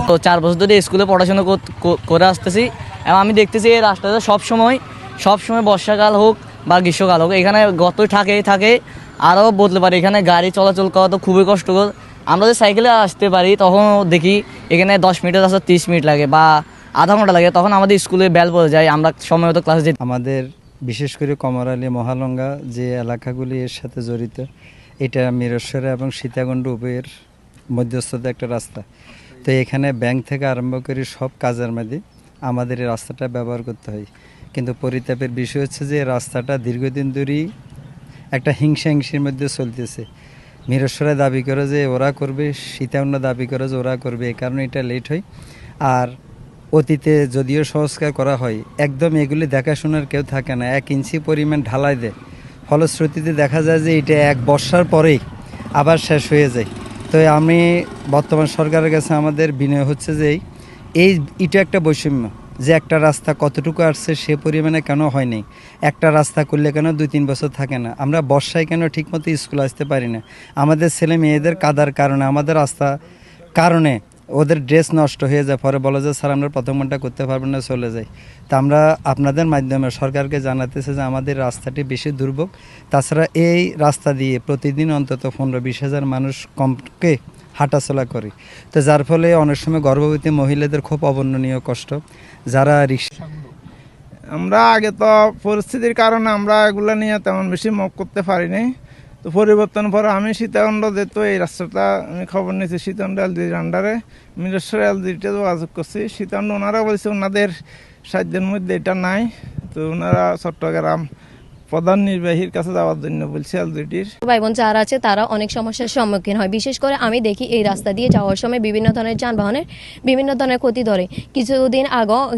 তো 4 বছর ধরে স্কুলে পড়াশোনা করে আসতেছি এবং আমি দেখতেছি এই রাস্তাটা সব সময় বর্ষাকাল হোক বা গ্রীষ্মকাল হোক এখানে গতই থাকে আরও বদলে পারে। এখানে গাড়ি চলাচল করা তো খুবই কষ্টকর। আমরা যদি সাইকেলে আসতে পারি তখন দেখি এখানে 10 মিনিটের রাস্তা 30 মিনিট লাগে বা আধা ঘন্টা লাগে, তখন আমাদের স্কুলে বেল পড়ে যায়, আমরা সময় মতো ক্লাসে যেতে। আমাদের বিশেষ করে কমরালী, মহালঙ্গা যে এলাকাগুলি এর সাথে জড়িত, এটা মিরসরা এবং সীতাকুণ্ড উভয়ের মধ্যস্থতা একটা রাস্তা। তো এখানে ব্যাংক থেকে আরম্ভ করে সব কাজের মধ্যে আমাদের এই রাস্তাটা ব্যবহার করতে হয়। কিন্তু পরিতাপের বিষয় হচ্ছে যে রাস্তাটা দীর্ঘদিন ধরেই একটা হিংসির মধ্যে চলতেছে। মিরসরা দাবি করে যে ওরা করবে, সীতাকুণ্ড দাবি করে যে ওরা করবে, এই কারণে এটা লেট হয়। আর অতীতে যদিও সংস্কার করা হয়, একদম এগুলি দেখাশোনার কেউ থাকে না, 1 ইঞ্চি পরিমাণ ঢালাই দেয়। ফলশ্রুতিতে দেখা যায় যে এটা এক বর্ষার পরেই আবার শেষ হয়ে যায়। তো আমি বর্তমান সরকারের কাছে আমাদের বিনয় হচ্ছে যে এটা একটা বৈষম্য, যে একটা রাস্তা কতটুকু আসছে সে পরিমাণে কেন হয়নি। একটা রাস্তা করলে কেন 2-3 বছর থাকে না? আমরা বর্ষায় কেন ঠিকমতো স্কুল আসতে পারি না? আমাদের ছেলে মেয়েদের কাদার কারণে, আমাদের রাস্তা কারণে ওদের ড্রেস নষ্ট হয়ে যায়, পরে বলে যে স্যার আমরা প্রথম ঘন্টা করতে পারবেন না, চলে যাই। তা আমরা আপনাদের মাধ্যমে সরকারকে জানাতেছে যে আমাদের রাস্তাটি বেশি দুর্ভোগ। তাছাড়া এই রাস্তা দিয়ে প্রতিদিন অন্তত 15-20 হাজার মানুষ কমকে হাঁটাচলা করে। তো যার ফলে অনেক সময় গর্ভবতী মহিলাদের খুব অবর্ণনীয় কষ্ট। যারা রিক্সা, আমরা আগে তো পরিস্থিতির কারণে আমরা এগুলো নিয়ে তেমন বেশি মুখ করতে পারিনি। তো পরিবর্তন পরে আমি সীতাকুণ্ড যেহেতু এই রাস্তাটা আমি খবর নিয়েছি সীতাকুণ্ড এলজির আন্ডারে, মিরেশ্বর এলজিটা যোগাযোগ করছি। সীতাকুণ্ড ওনারা বলছে ওনাদের সাধ্যের মধ্যে এটা নাই, তো ওনারা চট্টগ্রাম প্রধান নির্বাহীর কাছে যাওয়ার জন্য বলছে এলজিটির। ভাই বোন যারা আছে তারা অনেক সমস্যার সম্মুখীন হয়। বিশেষ করে আমি দেখি এই রাস্তা দিয়ে যাওয়ার সময় বিভিন্ন ধরনের যানবাহনের বিভিন্ন ধরনের ক্ষতি ধরে।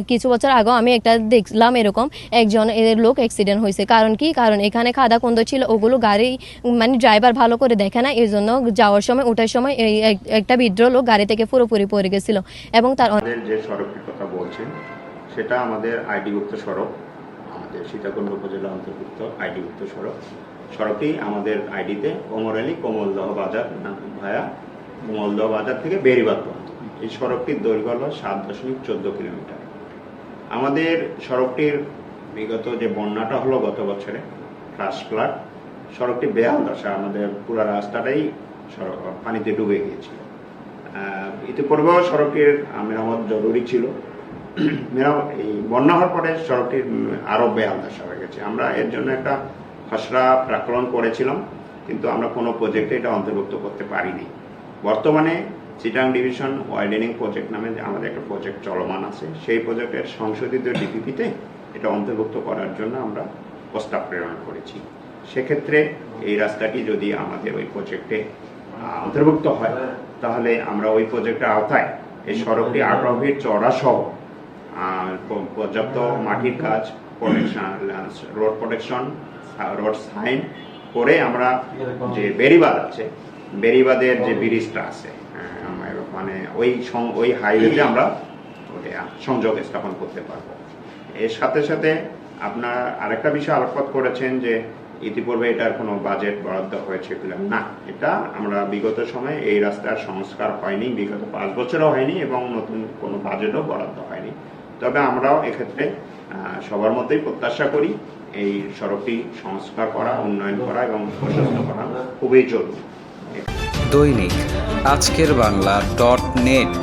কিছু বছর আগে আমি একটা দেখলাম এরকম একজন লোক অ্যাক্সিডেন্ট হয়েছে। কারণ কি? কারণ এখানে খাদা কুন্দ ছিল, ওগুলো গাড়ি মানে ড্রাইভার ভালো করে দেখে না, এই জন্য যাওয়ার সময় ওঠার সময় একটা বৃদ্ধ লোক গাড়ি থেকে পুরোপুরি পড়ে গেছিল। এবং তার যে সড়কটির কথা বলছেন সেটা আমাদের আইডিভুক্ত সড়ক, আমাদের সীতাকুণ্ড উপজেলা অন্তর্ভুক্ত আইডিভুক্ত সড়কটি আমাদের আইডিতে কোমরালী কোমলদহ বাজার ভায়া কোমলদহ বাজার থেকে বেড়িবাঁধ পর্যন্ত। এই সড়কটির দৈর্ঘ্য হল 7.14 কিলোমিটার। আমাদের সড়কটির বিগত যে বন্যাটা হলো গত বছরে ফ্লাশ ফ্লাড, সড়কটি বেহাল দশা, আমাদের পুরো রাস্তাটাই পানিতে ডুবে গিয়েছিল। ইতিপূর্বেও সড়কটির মেরামত জরুরি ছিল। এই বন্যা হওয়ার পরে সড়কটির আরও বেহাল দশা হয়ে গেছে। আমরা এর জন্য একটা খসড়া প্রাক্কলন করেছিলাম, কিন্তু আমরা কোনো প্রজেক্টে এটা অন্তর্ভুক্ত করতে পারিনি। বর্তমানে চিটাং ডিভিশন ওয়াইডেনিং প্রজেক্ট নামে আমাদের একটা প্রজেক্ট চলমান আছে, সেই প্রজেক্টের সংশোধিত ডিপিপিতে এটা অন্তর্ভুক্ত করার জন্য আমরা প্রস্তাব প্রেরণ করেছি। সেক্ষেত্রে এই রাস্তাটি যদি আমাদের ওই প্রজেক্টে অন্তর্ভুক্ত হয় তাহলে আমরা ওই প্রজেক্টের আওতায় এই সড়কটি 18 ফিট চওড়া সহ পর্যাপ্ত মাটির কাজ, রোড প্রোটেকশন, রোড সাইন করে আমরা যে বেড়িবাঁধ আছে, বেড়িবাঁধের যে ব্রিজটা আছে মানে ওই হাইওয়েতে আমরা সংযোগ স্থাপন করতে পারবো। এর সাথে সাথে আপনার আরেকটা বিষয় আলোকপাত করেছেন যে ইতিপূর্বে এটার কোনো বাজেট বরাদ্দ হয়েছে কিনা। না, এটা আমরা বিগত সময়ে এই রাস্তার সংস্কার হয়নি, বিগত 5 বছরও হয়নি এবং নতুন কোনো বাজেটও বরাদ্দ হয়নি। তবে আমরাও এক্ষেত্রে সবার মধ্যেই প্রত্যাশা করি এই সড়কটি সংস্কার করা, উন্নয়ন করা এবং প্রশস্ত করা খুবই জরুরি। দৈনিক আজকের বাংলা .net